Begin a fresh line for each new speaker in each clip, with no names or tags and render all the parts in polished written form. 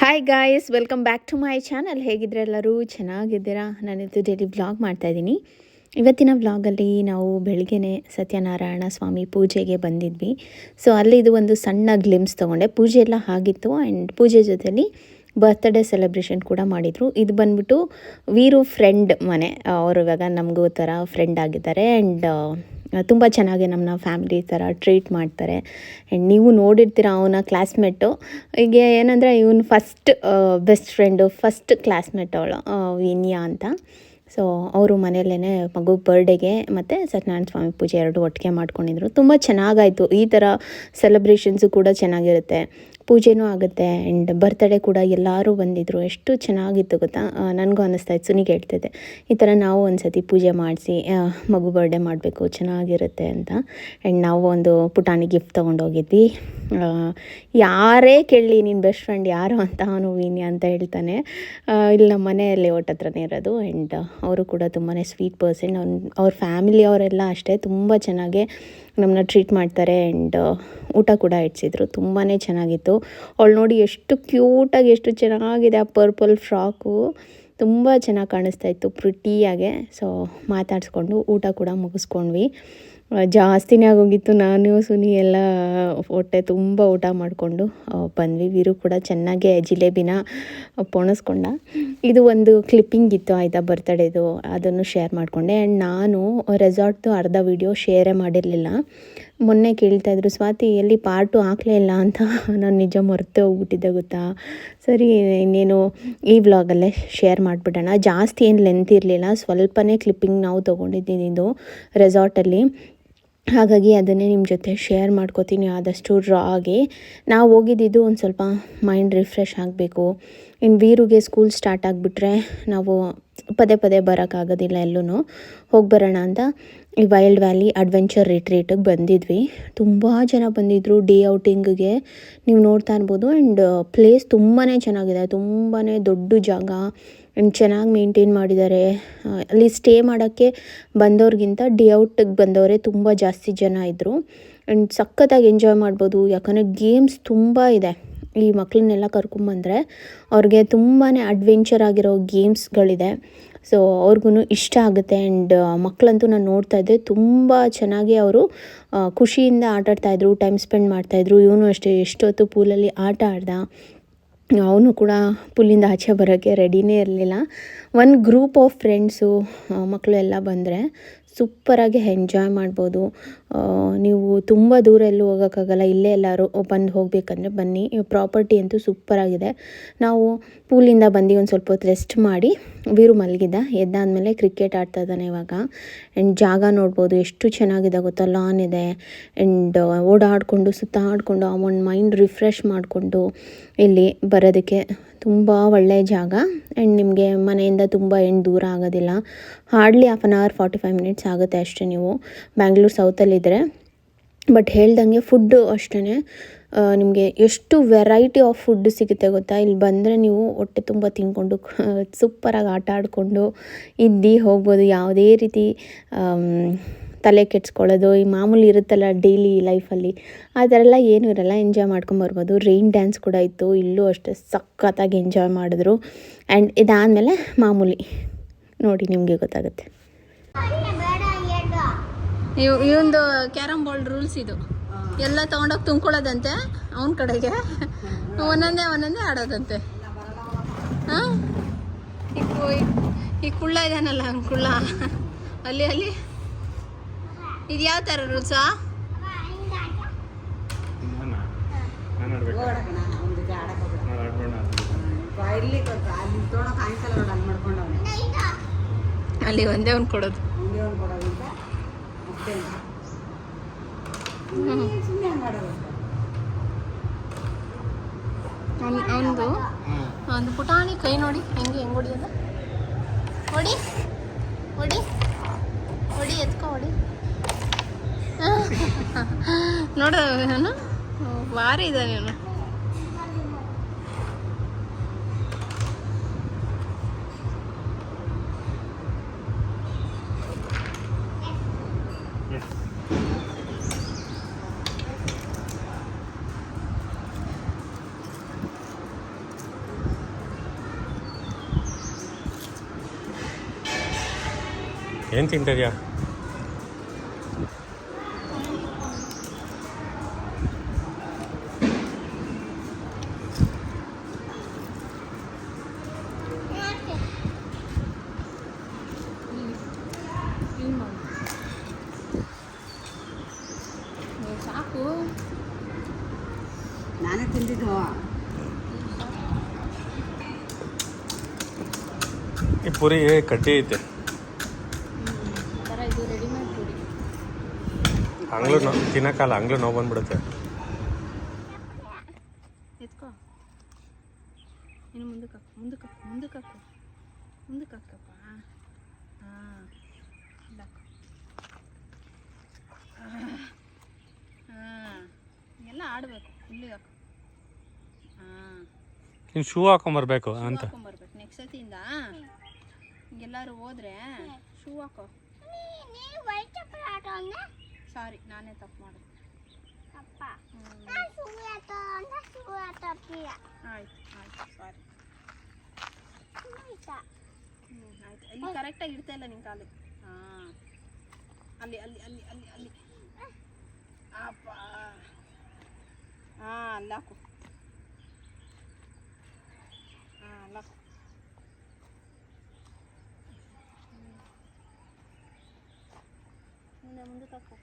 Hi guys, welcome back to my channel. ಹೇಗಿದ್ರೆ ಎಲ್ಲರೂ ಚೆನ್ನಾಗಿದ್ದೀರಾ? ನಾನಿತ್ತು ಡೈಲಿ ವ್ಲಾಗ್ ಮಾಡ್ತಾಯಿದ್ದೀನಿ. ಇವತ್ತಿನ ವ್ಲಾಗಲ್ಲಿ ನಾವು ಬೆಳಗ್ಗೆನೆ ಸತ್ಯನಾರಾಯಣ ಸ್ವಾಮಿ ಪೂಜೆಗೆ ಬಂದಿದ್ವಿ. ಸೊ ಅಲ್ಲಿ ಇದು ಒಂದು ಸಣ್ಣ ಗ್ಲಿಮ್ಸ್ ತೊಗೊಂಡೆ. ಪೂಜೆ ಎಲ್ಲ ಆಗಿತ್ತು ಆ್ಯಂಡ್ ಪೂಜೆ ಜೊತೆಲಿ ಬರ್ತ್ಡೇ ಸೆಲೆಬ್ರೇಷನ್ ಕೂಡ ಮಾಡಿದರು. ಇದು ಬಂದ್ಬಿಟ್ಟು ವೀರು ಫ್ರೆಂಡ್ ಮನೆ. ಅವರು ಇವಾಗ ನಮಗೂ ಥರ ಫ್ರೆಂಡ್ ಆಗಿದ್ದಾರೆ ಆ್ಯಂಡ್ ತುಂಬ ಚೆನ್ನಾಗಿ ನಮ್ಮನ್ನ ಫ್ಯಾಮಿಲಿ ಥರ ಟ್ರೀಟ್ ಮಾಡ್ತಾರೆ. ಆ್ಯಂಡ್ ನೀವು ನೋಡಿರ್ತೀರ ಅವನ ಕ್ಲಾಸ್ಮೇಟು. ಈಗ ಏನಂದರೆ ಇವನು first best friend, first classmate ಅವಳು ವಿನ್ಯಾ ಅಂತ. ಸೊ ಅವರು ಮನೆಯಲ್ಲೇ ಮಗು ಬರ್ಡೇಗೆ ಮತ್ತು ಸತ್ಯನಾರಾಯಣ ಸ್ವಾಮಿ ಪೂಜೆ ಎರಡು ಒಟ್ಟಿಗೆ ಮಾಡ್ಕೊಂಡಿದ್ರು. ತುಂಬ ಚೆನ್ನಾಗಾಯಿತು. ಈ ಥರ ಸೆಲೆಬ್ರೇಷನ್ಸು ಕೂಡ ಚೆನ್ನಾಗಿರುತ್ತೆ, ಪೂಜೆನೂ ಆಗುತ್ತೆ ಆ್ಯಂಡ್ ಬರ್ತಡೇ ಕೂಡ ಎಲ್ಲರೂ ಬಂದಿದ್ದರು. ಎಷ್ಟು ಚೆನ್ನಾಗಿತ್ತು ಗೊತ್ತಾ? ನನಗೂ ಅನ್ನಿಸ್ತಾಯಿತ್ತು, ಸುನಿಗೆ ಹೇಳ್ತಿದ್ದೆ ಈ ಥರ ನಾವು ಒಂದು ಸತಿ ಪೂಜೆ ಮಾಡಿಸಿ ಮಗು ಬರ್ಡೇ ಮಾಡಬೇಕು, ಚೆನ್ನಾಗಿರುತ್ತೆ ಅಂತ. ಆ್ಯಂಡ್ ನಾವು ಒಂದು ಪುಟಾಣಿ ಗಿಫ್ಟ್ ತೊಗೊಂಡೋಗಿದ್ವಿ. ಯಾರೇ ಕೇಳಲಿ ನಿನ್ನ ಬೆಸ್ಟ್ ಫ್ರೆಂಡ್ ಯಾರು ಅಂತ, ಅವನು ವಿನ್ಯ ಅಂತ ಹೇಳ್ತಾನೆ. ಇಲ್ಲಿ ನಮ್ಮ ಮನೆಯಲ್ಲಿ ಓಟ್ ಹತ್ರನೇ ಇರೋದು. ಆ್ಯಂಡ್ ಅವರು ಕೂಡ ತುಂಬಾ ಸ್ವೀಟ್ ಪರ್ಸನ್. ಅವ್ರ ಫ್ಯಾಮಿಲಿ ಅವರೆಲ್ಲ ಅಷ್ಟೇ ತುಂಬ ಚೆನ್ನಾಗೇ ನಮ್ಮನ್ನ ಟ್ರೀಟ್ ಮಾಡ್ತಾರೆ. ಆ್ಯಂಡ್ ಊಟ ಕೂಡ ಇಡ್ಸಿದ್ರು, ತುಂಬಾ ಚೆನ್ನಾಗಿತ್ತು. ಅವಳು ನೋಡಿ ಎಷ್ಟು ಕ್ಯೂಟಾಗಿ, ಎಷ್ಟು ಚೆನ್ನಾಗಿದೆ ಆ ಪರ್ಪಲ್ ಫ್ರಾಕು, ತುಂಬ ಚೆನ್ನಾಗಿ ಕಾಣಿಸ್ತಾ ಇತ್ತು ಪ್ರಿಟಿಯಾಗೆ. ಸೊ ಮಾತಾಡಿಸ್ಕೊಂಡು ಊಟ ಕೂಡ ಮುಗಿಸ್ಕೊಂಡ್ವಿ. ಜಾಸ್ತಿನೇ ಆಗೋಗಿತ್ತು. ನಾನು ಸುನಿ ಎಲ್ಲ ಹೊಟ್ಟೆ ತುಂಬ ಊಟ ಮಾಡಿಕೊಂಡು ಬಂದ್ವಿ. ವೀರು ಕೂಡ ಚೆನ್ನಾಗೇ ಜಿಲೇಬಿನ ಪೋಣಿಸ್ಕೊಂಡ. ಇದು ಒಂದು ಕ್ಲಿಪ್ಪಿಂಗ್ ಇತ್ತು ಆಯಿತಾ ಬರ್ತಡೇದು, ಅದನ್ನು ಶೇರ್ ಮಾಡಿಕೊಂಡೆ. ಆ್ಯಂಡ್ ನಾನು ರೆಸಾರ್ಟ್ದು ಅರ್ಧ ವೀಡಿಯೋ ಶೇರೇ ಮಾಡಿರಲಿಲ್ಲ. ಮೊನ್ನೆ ಕೇಳ್ತಾಯಿದ್ರು, ಸ್ವಾತಿ ಎಲ್ಲಿ ಪಾರ್ಟು ಹಾಕಲೇ ಇಲ್ಲ ಅಂತ. ನಾನು ನಿಜ ಮರೆತೇ ಹೋಗ್ಬಿಟ್ಟಿದ್ದೆ ಗೊತ್ತಾ. ಸರಿ ಇನ್ನೇನು ಈ ವ್ಲಾಗಲ್ಲೇ ಶೇರ್ ಮಾಡಿಬಿಡೋಣ. ಜಾಸ್ತಿ ಏನು ಲೆಂತ್ ಇರಲಿಲ್ಲ, ಸ್ವಲ್ಪನೇ ಕ್ಲಿಪ್ಪಿಂಗ್ ನಾವು ತೊಗೊಂಡಿದ್ದು ರೆಸಾರ್ಟಲ್ಲಿ. ಹಾಗಾಗಿ ಅದನ್ನೇ ನಿಮ್ಮ ಜೊತೆ ಶೇರ್ ಮಾಡ್ಕೋತೀನಿ ಆದಷ್ಟು ರಾ ಆಗಿ. ನಾವು ಹೋಗಿದ್ದು ಒಂದು ಸ್ವಲ್ಪ ಮೈಂಡ್ ರಿಫ್ರೆಶ್ ಆಗಬೇಕು. ಇನ್ನು ವೀರುಗೆ ಸ್ಕೂಲ್ ಸ್ಟಾರ್ಟ್ ಆಗಿಬಿಟ್ರೆ ನಾವು ಪದೇ ಪದೇ ಬರೋಕ್ಕಾಗೋದಿಲ್ಲ, ಎಲ್ಲೂ ಹೋಗಿ ಬರೋಣ ಅಂತ ಈ ವೈಲ್ಡ್ ವ್ಯಾಲಿ ಅಡ್ವೆಂಚರ್ ರಿಟ್ರೀಟಿಗೆ ಬಂದಿದ್ವಿ. ತುಂಬ ಜನ ಬಂದಿದ್ದರು ಡೇ ಔಟಿಂಗಿಗೆ, ನೀವು ನೋಡ್ತಾ ಇರ್ಬೋದು. ಆ್ಯಂಡ್ ಪ್ಲೇಸ್ ತುಂಬಾ ಚೆನ್ನಾಗಿದೆ, ತುಂಬಾ ದೊಡ್ಡ ಜಾಗ ಆ್ಯಂಡ್ ಚೆನ್ನಾಗಿ ಮೇಂಟೈನ್ ಮಾಡಿದ್ದಾರೆ. ಅಲ್ಲಿ ಸ್ಟೇ ಮಾಡೋಕ್ಕೆ ಬಂದವ್ರಿಗಿಂತ ಡೇ ಔಟಿಗೆ ಬಂದವರೇ ತುಂಬ ಜಾಸ್ತಿ ಜನ ಇದ್ದರು. ಆ್ಯಂಡ್ ಸಖತ್ತಾಗಿ ಎಂಜಾಯ್ ಮಾಡ್ಬೋದು, ಯಾಕಂದರೆ ಗೇಮ್ಸ್ ತುಂಬ ಇದೆ. ಈ ಮಕ್ಕಳನ್ನೆಲ್ಲ ಕರ್ಕೊಂಬಂದರೆ ಅವ್ರಿಗೆ ತುಂಬಾ ಅಡ್ವೆಂಚರ್ ಆಗಿರೋ ಗೇಮ್ಸ್ಗಳಿದೆ. ಸೊ ಅವ್ರಿಗೂ ಇಷ್ಟ ಆಗುತ್ತೆ. ಆ್ಯಂಡ್ ಮಕ್ಕಳಂತೂ ನಾನು ನೋಡ್ತಾ ಇದ್ದೆ, ತುಂಬ ಚೆನ್ನಾಗಿ ಅವರು ಖುಷಿಯಿಂದ ಆಟಾಡ್ತಾಯಿದ್ರು, ಟೈಮ್ ಸ್ಪೆಂಡ್ ಮಾಡ್ತಾಯಿದ್ರು. ಇವನು ಅಷ್ಟೇ ಎಷ್ಟೊತ್ತು ಪೂಲಲ್ಲಿ ಆಟ ಆಡ್ದ. ಅವನು ಕೂಡ ಪುಲ್ಲಿಂದ ಆಚೆ ಬರೋಕ್ಕೆ ರೆಡಿನೇ ಇರಲಿಲ್ಲ. ಒಂದು ಗ್ರೂಪ್ ಆಫ್ ಫ್ರೆಂಡ್ಸು ಮಕ್ಕಳು ಎಲ್ಲ ಬಂದರೆ ಸೂಪರಾಗಿ ಎಂಜಾಯ್ ಮಾಡ್ಬೋದು. ನೀವು ತುಂಬ ದೂರ ಎಲ್ಲೂ ಹೋಗೋಕ್ಕಾಗಲ್ಲ, ಇಲ್ಲೇ ಎಲ್ಲರೂ ಬಂದು ಹೋಗಬೇಕಂದ್ರೆ ಬನ್ನಿ. ಪ್ರಾಪರ್ಟಿ ಅಂತೂ ಸೂಪರಾಗಿದೆ. ನಾವು ಪೂಲಿಂದ ಬಂದು ಒಂದು ಸ್ವಲ್ಪ ಹೊತ್ತು ರೆಸ್ಟ್ ಮಾಡಿ, ವೀರು ಮಲಗಿದ್ದ, ಎದ್ದಾದಮೇಲೆ ಕ್ರಿಕೆಟ್ ಆಡ್ತಾ ಇದ್ದಾನೆ ಇವಾಗ. ಆ್ಯಂಡ್ ಜಾಗ ನೋಡ್ಬೋದು ಎಷ್ಟು ಚೆನ್ನಾಗಿದೆ ಗೊತ್ತಾ, ಲಾನ್ ಇದೆ. ಆ್ಯಂಡ್ ಓಡಾಡಿಕೊಂಡು ಸುತ್ತಾಡಿಕೊಂಡು ಒಂದು ಮೈಂಡ್ ರಿಫ್ರೆಶ್ ಮಾಡಿಕೊಂಡು ಇಲ್ಲಿ ಬರೋದಕ್ಕೆ ತುಂಬ ಒಳ್ಳೆಯ ಜಾಗ. ಆ್ಯಂಡ್ ನಿಮಗೆ ಮನೆಯಿಂದ ತುಂಬ ಏನು ದೂರ ಆಗೋದಿಲ್ಲ, ಹಾರ್ಡ್ಲಿ 1 hour 45 minutes ಆಗುತ್ತೆ ಅಷ್ಟೇ ನೀವು ಬ್ಯಾಂಗ್ಳೂರು ಸೌತಲ್ಲಿದ್ದರೆ. ಬಟ್ ಹೇಳ್ದಂಗೆ ಫುಡ್ಡು ಅಷ್ಟೇ, ನಿಮಗೆ ಎಷ್ಟು ವೆರೈಟಿ ಆಫ್ ಫುಡ್ ಸಿಗುತ್ತೆ ಗೊತ್ತಾ. ಇಲ್ಲಿ ಬಂದರೆ ನೀವು ಹೊಟ್ಟೆ ತುಂಬ ತಿಂದ್ಕೊಂಡು ಸೂಪರಾಗಿ ಆಟ ಆಡಿಕೊಂಡು ಹೋಗ್ಬೋದು. ಯಾವುದೇ ರೀತಿ ತಲೆ ಕೆಡ್ಸ್ಕೊಳ್ಳೋದು ಈ ಮಾಮೂಲಿ ಇರುತ್ತಲ್ಲ ಡೈಲಿ ಲೈಫಲ್ಲಿ, ಆ ಥರ ಎಲ್ಲ ಏನೂ ಇರಲ್ಲ. ಎಂಜಾಯ್ ಮಾಡ್ಕೊಂಬರ್ಬೋದು. ರೈನ್ ಡ್ಯಾನ್ಸ್ ಕೂಡ ಇತ್ತು, ಇಲ್ಲೂ ಅಷ್ಟೇ ಸಖತ್ತಾಗಿ ಎಂಜಾಯ್ ಮಾಡಿದ್ರು. ಆ್ಯಂಡ್ ಇದಾದಮೇಲೆ ಮಾಮೂಲಿ ನೋಡಿ ನಿಮಗೆ ಗೊತ್ತಾಗುತ್ತೆ. ಇವಂದು ಕ್ಯಾರಮ್ ಬೋರ್ಡ್ ರೂಲ್ಸ್ ಇದು, ಎಲ್ಲ ತೊಗೊಂಡೋಗಿ ತುಂಬ್ಕೊಳ್ಳೋದಂತೆ ಅವನ ಕಡೆಗೆ, ಒಂದೊಂದೇ ಆಡೋದಂತೆ. ಹಾಂ, ಈ ಕುಳ್ಳ ಇದಾನಲ್ಲ, ಅವ್ನ ಕುಳ್ಳ ಅಲ್ಲಿ ಇದು ಯಾವ ಥರ ರೂಲ್ಸಾ? ಅಲ್ಲಿ ಒಂದೇ ಒಂದು ಕೊಡೋದು. ಅವನದು ಒಂದು ಪುಟಾಣಿ ಕೈ ನೋಡಿ ಹೆಂಗೆ ಹೊಡಿಯೋದು. ಹೊಡಿ ಎತ್ಕೊ ಹೊಡಿ. ನೋಡ ನಾನು ಭಾರಿ ಇದ್ದಾನೆ ಅವನು.
ಏನು ತಿಂತಿದ್ಯಾ?
ಸಾಕು,
ನಾನೇ ತಿಂದಿದ್ದು.
ಈ ಪುರಿ ಕಟ್ಟಿ ಐತೆ.
ಥರ ಇದು ರೆಡಿಮೇಡ್ ಪೂರಿ.
ಹಂಗ್ಲೂ ತಿನ್ನಕ್ಕಲ್ಲ, ಹಂಗ್ಲೂ ನೋವು ಬಂದ್ಬಿಡುತ್ತೆ.
ಎತ್ಕೋ, ಇನ್ನು ಮುಂದಕ್ಕೆ ಹಾಕು, ಮುಂದಕ್ಕೆ ಹಾಕು, ಮುಂದಕ್ಕೆ ಹಾಕು, ಮುಂದಕ್ಕೆ ಹಾಕಪ್ಪ. ಹಾಂ, ಹಾಕು. ಹಾಂ, ಎಲ್ಲ ಆಡಬೇಕು. ಇಲ್ಲಿಗೆ ಹಾಕು. ಹಾಂ,
ನೀನು ಶೂ ಹಾಕೊಂಬರ್ಬೇಕು ಅಂತ.
ಹಾಕೊಂಬರ್ಬೇಕು ನೆಕ್ಸ್ಟ್ ಸತಿಯಿಂದ. ಹಿಂಗೆಲ್ಲರೂ ಹೋದ್ರೆ ಶೂ ಹಾಕೋ. ಸಾರಿ, ನಾನೇ ತಪ್ಪು ಮಾಡಿದೆ. ಆಯ್ತು ಆಯ್ತು, ಸಾರಿ. ಆಯ್ತು, ಅಲ್ಲಿ ಕರೆಕ್ಟಾಗಿ ಇಡ್ತಾ ಇಲ್ಲ ನಿನ್ನ ಕಾಲು. ಹಾಂ, ಅಲ್ಲಿ ಅಲ್ಲಿ ಅಲ್ಲಿ ಅಲ್ಲಿ ಅಲ್ಲಿ ಅಪ್ಪ. ಹಾಂ, ಅಲ್ಲಿ ಹಾಕು. ಹಾಂ, ಅಲ್ಲಿ ಹಾಕು. ಮುಂದಕ್ಕೆ ಹಾಕು.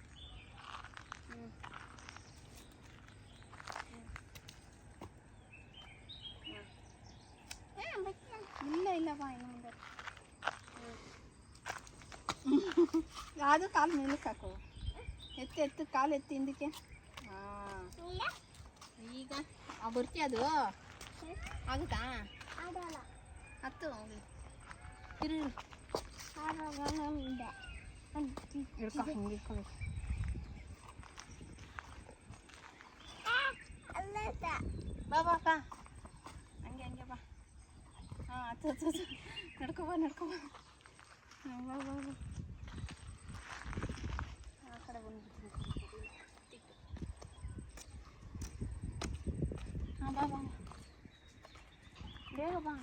ಇಲ್ಲ ಇಲ್ಲಪ್ಪ, ಇನ್ನು ಮುಂದೆ. ಅದು ಕಾಲು ಮೇಲಕ್ಕೆ ಹಾಕು. ಎತ್ತು ಕಾಲು ಎತ್ತಿ ಹಿಂದಕ್ಕೆ. ಹಾಂ, ಈಗ ಬರ್ತೀಯ? ಅದು ಆಗುತ್ತಾ? ಹತ್ತು ಹೋಗಿ ಹಿಡ್ಕೊ, ಹಿಂಗೆ ಇಟ್ಕೋಬೇಕು. ಬಾ ಬಾ ಬಾ, ಹಂಗೆ ಹಂಗೆ ಬಾ. ಹಾಂ, ಹತ್ತು ನಡ್ಕೊಬಾ. ಹಾಂ, ಬಾ ಬಾ ಬಾ. ಆ ಕಡೆ ಬಂದ್ಬಿಟ್ಟು. ಹಾಂ, ಬಾ ಬಾ, ಬೇಗ ಬಾ.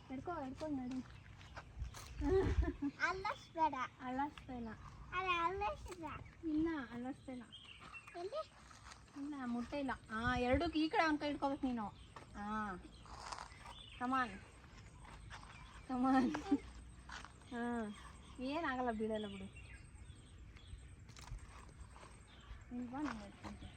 ಹಿಡ್ಕೊಂಡು ನಡಿ. ಅಳ್ಳಸ್ಬೇಡ. ಇಲ್ಲ, ಅಳ್ಳಸ್ತಿಲ್ಲ. ಇಲ್ಲ, ಮುಟ್ಟೆ ಇಲ್ಲ. ಹಾಂ, ಎರಡಕ್ಕೆ ಈ ಕಡೆ ಒಂದು ಕೈ ಇಟ್ಕೋಬೇಕು ನೀನು. ಹಾಂ, ಕಮಾನ್. ಹಾಂ, ಏನಾಗಲ್ಲ, ಬೀಳಲ್ಲ ಬಿಡು. ಇಲ್ವಾ ನಾನು ಇಟ್ಕೊಂತೆ.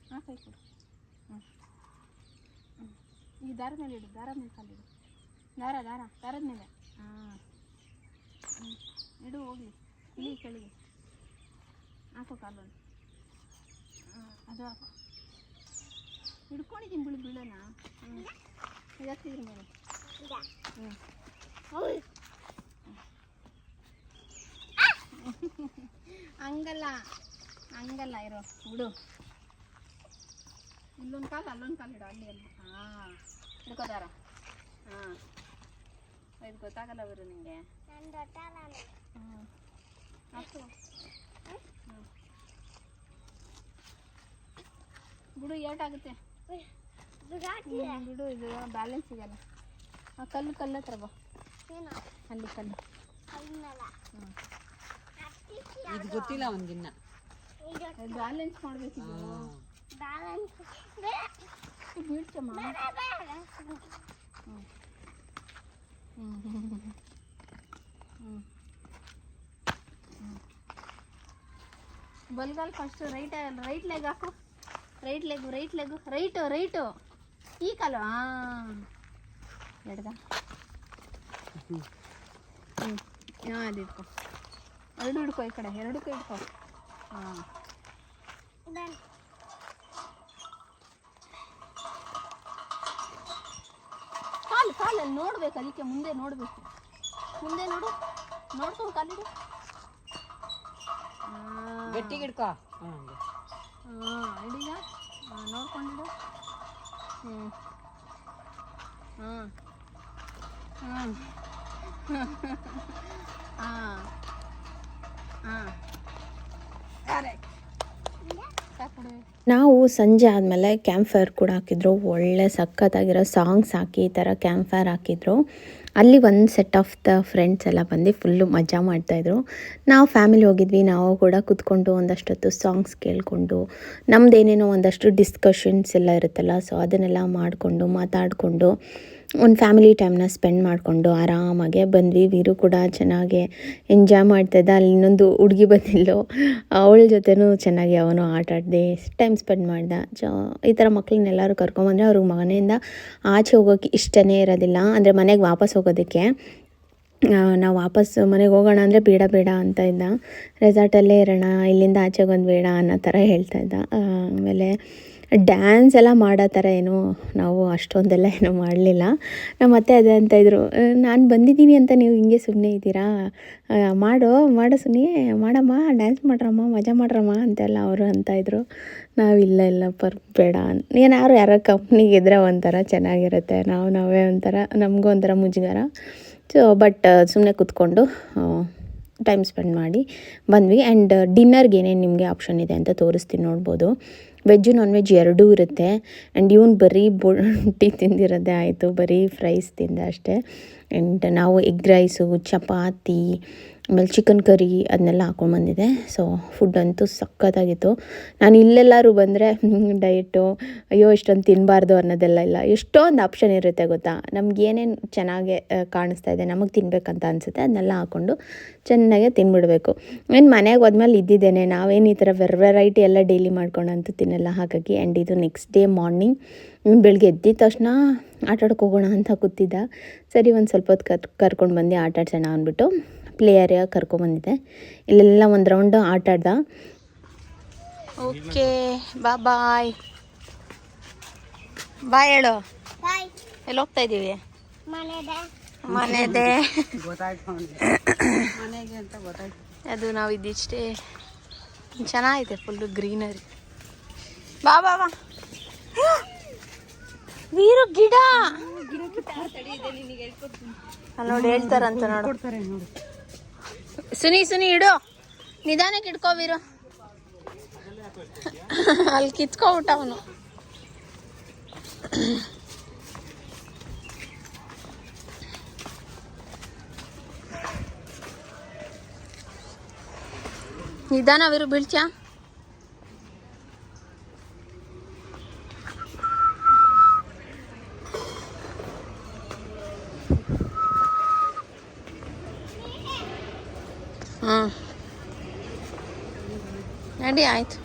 ಹಾಂ, ಕೈ ಕೊಡು. ಈ ದಾರದ ಮೇಲೆ ಇಡು, ದಾರದ ಮೇಲೆ ಕಾಲಿಡು. ದಾರದ ಮೇಲೆ. ಹಾಂ, ಇಡು, ಹೋಗಲಿ. ಇಲ್ಲಿ ಕೆಳಗೆ ಹಾಕೋ ಕಾಲನ್ನು. ಹಾಂ, ಅದು ಹಾಕೋ. ಹಿಡ್ಕೊಂಡಿದ್ದೀನಿ, ಬೀಳೋಣ. ಇದಕ್ಕಿದ್ರ ಮೇಲೆ. ಹಂಗಲ್ಲ ಇರೋ, ಬಿಡು. ಇಲ್ಲೊಂದು ಕಾಲು, ಅಲ್ಲೊಂದು ಕಾಲು ಇಡು. ಅಲ್ಲಿ ಅಲ್ಲಿ. ಹಾಂ, ಹಿಡ್ಕೋದಾರ. ಹಾಂ, ಇದು ಗೊತ್ತಾಗಲ್ಲ ಬರು ನಿಮಗೆ. ಹ್ಞೂ, ಹಾಕು. ಬಿಡು, ಏಟಾಗುತ್ತೆ. ಬಿಡು, ಇದು ಬ್ಯಾಲೆನ್ಸ್ ಸಿಗಲ್ಲ. ಕಲ್ಲು ಹತ್ರ ಬಾ. ಅಲ್ಲಿ ಕಲ್ಲು.
ಇದು ಗೊತ್ತಿಲ್ಲ ಅವನಿಗಿನ್ನ.
ಬ್ಯಾಲೆನ್ಸ್ ಮಾಡಬೇಕಿದ್ದು. ಬೀಳ್ತಮ್ಮ. ಬಲ್ಗಾಲ್ ಫಸ್ಟು ರೈಟ್ ಲೆಗ್ ಹಾಕು. Right leg right. ಈ ಕಾಲು. ಹಾಂ, ಎಡ್ಗ. ಹಾಂ, ಅದು ಇಟ್ಕೊ. ಎರಡು ಹಿಡ್ಕೊ, ಈ ಕಡೆ ಎರಡಕ್ಕೂ ಇಟ್ಕೊ. ಹಾಂ, ಕಾಲಲ್ಲಿ ನೋಡ್ಬೇಕು, ಅದಕ್ಕೆ ಮುಂದೆ ನೋಡಬೇಕು. ಮುಂದೆ ನೋಡ್ಕೊಂಡು ಕಾಲಿಡು.
ಗಟ್ಟಿಗೆ ಹಿಡ್ಕೊ.
ಹಾಂ, ಹಿಡಿಯ. ನೋಡ್ಕೊಂಡಿಡು. ಹಾಂ, ಕರೆಕ್ಟ್. ಸಾಕು. ನಾವು ಸಂಜೆ ಆದಮೇಲೆ ಕ್ಯಾಂಪ್ ಫೈರ್ ಕೂಡ ಹಾಕಿದ್ರು. ಒಳ್ಳೆ ಸಖತ್ತಾಗಿರೋ ಸಾಂಗ್ಸ್ ಹಾಕಿ ಈ ಥರ ಕ್ಯಾಂಪ್ ಫೈರ್ ಹಾಕಿದ್ರು. ಅಲ್ಲಿ ಒಂದು ಸೆಟ್ ಆಫ್ ದ ಫ್ರೆಂಡ್ಸ್ ಎಲ್ಲ ಬಂದು ಫುಲ್ಲು ಮಜಾ ಮಾಡ್ತಾಯಿದ್ರು. ನಾವು ಫ್ಯಾಮಿಲಿ ಹೋಗಿದ್ವಿ. ನಾವು ಕೂಡ ಕೂತ್ಕೊಂಡು ಒಂದಷ್ಟೊತ್ತು ಸಾಂಗ್ಸ್ ಕೇಳಿಕೊಂಡು ನಮ್ಮದೇನೇನೋ ಒಂದಷ್ಟು ಡಿಸ್ಕಷನ್ಸ್ ಎಲ್ಲ ಇರುತ್ತಲ್ಲ, ಸೊ ಅದನ್ನೆಲ್ಲ ಮಾಡಿಕೊಂಡು ಮಾತಾಡಿಕೊಂಡು ಒಂದು ಫ್ಯಾಮಿಲಿ ಟೈಮ್ನ ಸ್ಪೆಂಡ್ ಮಾಡಿಕೊಂಡು ಆರಾಮಾಗೆ ಬಂದ್ವಿ. ವೀರು ಕೂಡ ಚೆನ್ನಾಗೆ ಎಂಜಾಯ್ ಮಾಡ್ತಾಯಿದ್ದ. ಅಲ್ಲಿ ಇನ್ನೊಂದು ಹುಡುಗಿ ಬಂದಿಲ್ಲೋ, ಅವಳ ಜೊತೆನೂ ಚೆನ್ನಾಗಿ ಅವನು ಆಟ ಆಡಿದೆ, ಟೈಮ್ ಸ್ಪೆಂಡ್ ಮಾಡ್ದ. ಈ ಥರ ಮಕ್ಕಳನ್ನೆಲ್ಲರೂ ಕರ್ಕೊಂಬಂದರೆ ಅವ್ರಿಗೆ ಮನೆಯಿಂದ ಆಚೆ ಹೋಗೋಕ್ಕೆ ಇಷ್ಟನೇ ಇರೋದಿಲ್ಲ, ಅಂದರೆ ಮನೆಗೆ ವಾಪಸ್ ಹೋಗೋದಕ್ಕೆ. ನಾವು ವಾಪಸ್ ಮನೆಗೆ ಹೋಗೋಣ ಅಂದರೆ ಬೇಡ ಅಂತ ಇದ್ದ. ರೆಸಾರ್ಟಲ್ಲೇ ಇರೋಣ, ಇಲ್ಲಿಂದ ಆಚೆಗೊಂದು ಬೇಡ ಅನ್ನೋ ಥರ ಹೇಳ್ತಾಯಿದ್ದ. ಆಮೇಲೆ ಡ್ಯಾನ್ಸ್ ಎಲ್ಲ ಮಾಡೋ ಥರ ಏನೂ ನಾವು ಅಷ್ಟೊಂದೆಲ್ಲ ಏನೂ ಮಾಡಲಿಲ್ಲ. ನಮ್ಮ ಅತ್ತೆ ಅದೇ ಅಂತ ಇದ್ದರು, ನಾನು ಬಂದಿದ್ದೀನಿ ಅಂತ ನೀವು ಹಿಂಗೆ ಸುಮ್ಮನೆ ಇದ್ದೀರಾ, ಮಾಡೋ ಸುಮ್ಮನೆ ಮಾಡಮ್ಮ, ಡ್ಯಾನ್ಸ್ ಮಾಡ್ರಮ್ಮ, ಮಜಾ ಮಾಡ್ರಮ್ಮ ಅಂತೆಲ್ಲ ಅವರು ಅಂತಾಯಿದ್ರು. ನಾವು ಇಲ್ಲ ಬೇಡ, ಏನಾದ್ರು ಯಾರೋ ಕಂಪ್ನಿಗೆ ಇದ್ದರೆ ಒಂಥರ ಚೆನ್ನಾಗಿರುತ್ತೆ, ನಾವೇ ಒಂಥರ ನಮಗೂ ಒಂಥರ ಮುಜುಗರ. ಸೊ ಬಟ್ ಸುಮ್ಮನೆ ಕೂತ್ಕೊಂಡು ಟೈಮ್ ಸ್ಪೆಂಡ್ ಮಾಡಿ ಬಂದ್ವಿ. ಆ್ಯಂಡ್ ಡಿನ್ನರ್ಗೆ ಏನೇನು ನಿಮಗೆ ಆಪ್ಷನ್ ಇದೆ ಅಂತ ತೋರಿಸ್ತೀನಿ, ನೋಡ್ಬೋದು. ವೆಜ್ಜು ನಾನ್ ವೆಜ್ ಎರಡೂ ಇರುತ್ತೆ. ಆ್ಯಂಡ್ ಇವನು ಬರೀ ಬೋಟಿ ತಿಂದಿರೋದೇ ಆಯಿತು, ಬರೀ ಫ್ರೈಸ್ ತಿಂದ ಅಷ್ಟೇ. ಆ್ಯಂಡ್ ನಾವು ಎಗ್ ರೈಸು, ಚಪಾತಿ, ಆಮೇಲೆ ಚಿಕನ್ ಕರಿ ಅದನ್ನೆಲ್ಲ ಹಾಕ್ಕೊಂಡ್ಬಂದಿದ್ದೆ. ಸೊ ಫುಡ್ ಅಂತೂ ಸಖತ್ತಾಗಿತ್ತು. ನಾನು ಇಲ್ಲೆಲ್ಲರೂ ಬಂದರೆ ಡಯಟು, ಅಯ್ಯೋ ಇಷ್ಟೊಂದು ತಿನ್ನಬಾರ್ದು ಅನ್ನೋದೆಲ್ಲ ಇಲ್ಲ. ಎಷ್ಟೊಂದು ಆಪ್ಷನ್ ಇರುತ್ತೆ ಗೊತ್ತಾ, ನಮ್ಗೆ ಏನೇನು ಚೆನ್ನಾಗೆ ಕಾಣಿಸ್ತಾ ಇದೆ, ನಮಗೆ ತಿನ್ನಬೇಕಂತ ಅನಿಸುತ್ತೆ ಅದನ್ನೆಲ್ಲ ಹಾಕ್ಕೊಂಡು ಚೆನ್ನಾಗೆ ತಿನ್ಬಿಡಬೇಕು. ಏನು ಮನೆಗೆ ಹೋದ್ಮೇಲೆ ಇದ್ದಿದ್ದೇನೆ, ನಾವೇನು ಈ ಥರ ವೆರೈಟಿ ಎಲ್ಲ ಡೈಲಿ ಮಾಡ್ಕೊಂಡಂತೂ ತಿನ್ನಲ್ಲ. ಹಾಗಾಗಿ ಆ್ಯಂಡ್ ಇದು ನೆಕ್ಸ್ಟ್ ಡೇ ಮಾರ್ನಿಂಗ್ ಬೆಳಗ್ಗೆ ಎದ್ದಿದ ತಕ್ಷಣ ಆಟಾಡೋಕೆ ಹೋಗೋಣ ಅಂತ ಕೂತಿದ್ದ. ಸರಿ ಒಂದು ಸ್ವಲ್ಪ ಹೊತ್ತು ಕರ್ಕೊಂಡು ಬಂದು ಆಟಾಡ್ಸೋಣ ಅಂದ್ಬಿಟ್ಟು ಪ್ಲೇ ಏರಿಯಾ ಕರ್ಕೊಂಬಂದಿದ್ದೆ. ಇಲ್ಲೆಲ್ಲ ಒಂದು ರೌಂಡು ಆಟಾಡ್ದ. ಓಕೆ ಬಾಯ್ ಹೇಳು. ಎಲ್ಲಿ ಹೋಗ್ತಾ ಇದ್ದೀವಿ? ಮನೆದೆ ಅದು ನಾವು ಇದಿಷ್ಟೇ. ಚೆನ್ನಾಗಿದೆ, ಫುಲ್ಲು ಗ್ರೀನರಿ. ಬಾ ವೀರು ಗಿಡ ನೋಡಿ ಹೇಳ್ತಾರಂತ ನೋಡು. ಸುನಿ ಇಡು, ನಿಧಾನಕ್ಕೆ ಇಡ್ಕೋ ವೀರು. ಅಲ್ಲಿ ಕಿತ್ಕೊಬಿಟ್ಟ ಅವನು. ನಿಧಾನ ವೀರು, ಬೀಳ್ತ್ಯಾ? ನಡಿ ಆಯ್ತು.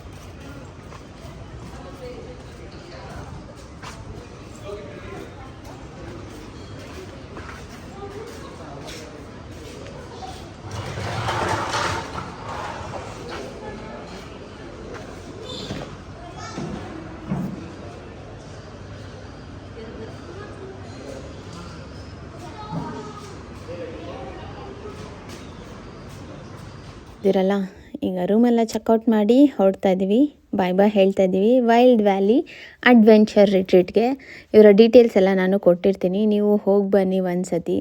ಇದಿರಲ್ಲ, ಈಗ ರೂಮೆಲ್ಲ ಚೆಕ್ಔಟ್ ಮಾಡಿ ಹೊರಡ್ತಾ ಇದ್ದೀವಿ. ಬಾಯ್ ಹೇಳ್ತಾ ಇದ್ದೀವಿ ವೈಲ್ಡ್ ವ್ಯಾಲಿ ಅಡ್ವೆಂಚರ್ ರಿಟ್ರೀಟ್ಗೆ. ಇವರ ಡೀಟೇಲ್ಸ್ ಎಲ್ಲ ನಾನು ಕೊಟ್ಟಿರ್ತೀನಿ, ನೀವು ಹೋಗಿ ಬನ್ನಿ ಒಂದ್ಸತಿ.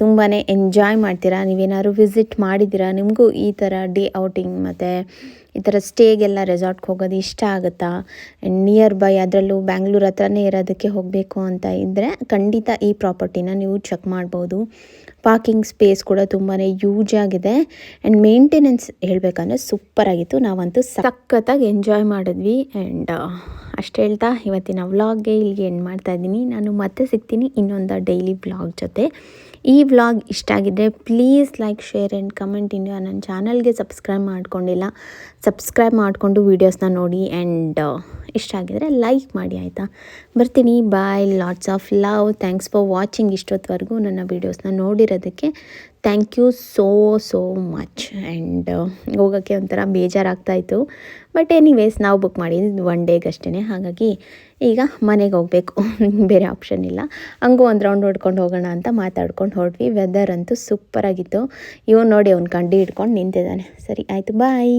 ತುಂಬಾ ಎಂಜಾಯ್ ಮಾಡ್ತೀರಾ. ನೀವೇನಾದ್ರು ವಿಸಿಟ್ ಮಾಡಿದ್ದೀರಾ, ನಿಮಗೂ ಈ ಥರ ಡೇ ಔಟಿಂಗ್ ಮತ್ತು ಈ ಥರ ಸ್ಟೇಗೆಲ್ಲ ರೆಸಾರ್ಟ್ಗೆ ಹೋಗೋದು ಇಷ್ಟ ಆಗುತ್ತಾ, ನಿಯರ್ ಬೈ ಅದರಲ್ಲೂ ಬ್ಯಾಂಗ್ಳೂರ್ ಹತ್ರನೇ ಇರೋದಕ್ಕೆ ಹೋಗಬೇಕು ಅಂತ ಇದ್ದರೆ ಖಂಡಿತ ಈ ಪ್ರಾಪರ್ಟಿನ ನೀವು ಚೆಕ್ ಮಾಡ್ಬೋದು. ಪಾರ್ಕಿಂಗ್ ಸ್ಪೇಸ್ ಕೂಡ ತುಂಬಾ ಯೂಜ್ ಆಗಿದೆ. ಆ್ಯಂಡ್ ಮೇಂಟೆನೆನ್ಸ್ ಹೇಳಬೇಕಂದ್ರೆ ಸೂಪರಾಗಿತ್ತು. ನಾವಂತೂ ಸಖತ್ತಾಗಿ ಎಂಜಾಯ್ ಮಾಡಿದ್ವಿ. ಆ್ಯಂಡ್ ಅಷ್ಟು ಹೇಳ್ತಾ ಇವತ್ತಿನ ವ್ಲಾಗ್ಗೆ ಇಲ್ಲಿಗೆ ಎಂಡ್ ಮಾಡ್ತಾಯಿದ್ದೀನಿ. ನಾನು ಮತ್ತೆ ಸಿಗ್ತೀನಿ ಇನ್ನೊಂದು ಡೈಲಿ ವ್ಲಾಗ್ ಜೊತೆ. ಈ ವ್ಲಾಗ್ ಇಷ್ಟ ಆಗಿದ್ದರೆ please like, share and comment. ಇನ್ನು ನನ್ನ ಚಾನಲ್ಗೆ ಸಬ್ಸ್ಕ್ರೈಬ್ ಮಾಡ್ಕೊಂಡಿಲ್ಲ, ಸಬ್ಸ್ಕ್ರೈಬ್ ಮಾಡಿಕೊಂಡು ವೀಡಿಯೋಸ್ನ ನೋಡಿ. ಆ್ಯಂಡ್ ಇಷ್ಟ ಆಗಿದರೆ ಲೈಕ್ ಮಾಡಿ, ಆಯಿತಾ? ಬರ್ತೀನಿ. Bye, lots of love. Thanks for watching. ಇಷ್ಟೊತ್ತವರೆಗೂ ನನ್ನ ವೀಡಿಯೋಸ್ನ ನೋಡಿರೋದಕ್ಕೆ thank you so much. And ಹೋಗೋಕ್ಕೆ ಒಂಥರ ಬೇಜಾರಾಗ್ತಾಯಿತ್ತು, ಬಟ್ ಎನಿವೇಸ್ ನಾವು ಬುಕ್ ಮಾಡಿದ್ದು 1 ಡೇಗಷ್ಟೇ. ಹಾಗಾಗಿ ಈಗ ಮನೆಗೆ ಹೋಗಬೇಕು, ಬೇರೆ ಆಪ್ಷನ್ ಇಲ್ಲ. ಹಂಗೂ ಒಂದು ರೌಂಡ್ ಹೊಡ್ಕೊಂಡು ಹೋಗೋಣ ಅಂತ ಮಾತಾಡ್ಕೊಂಡು ಹೊರಟ್ವಿ. ವೆದರ್ ಅಂತೂ ಸೂಪರಾಗಿತ್ತು. ಇವನು ನೋಡಿ ಅವ್ನು ಕಂಡು ಹಿಡ್ಕೊಂಡು ನಿಂತಿದ್ದಾನೆ. ಸರಿ ಆಯಿತು, ಬಾಯ್.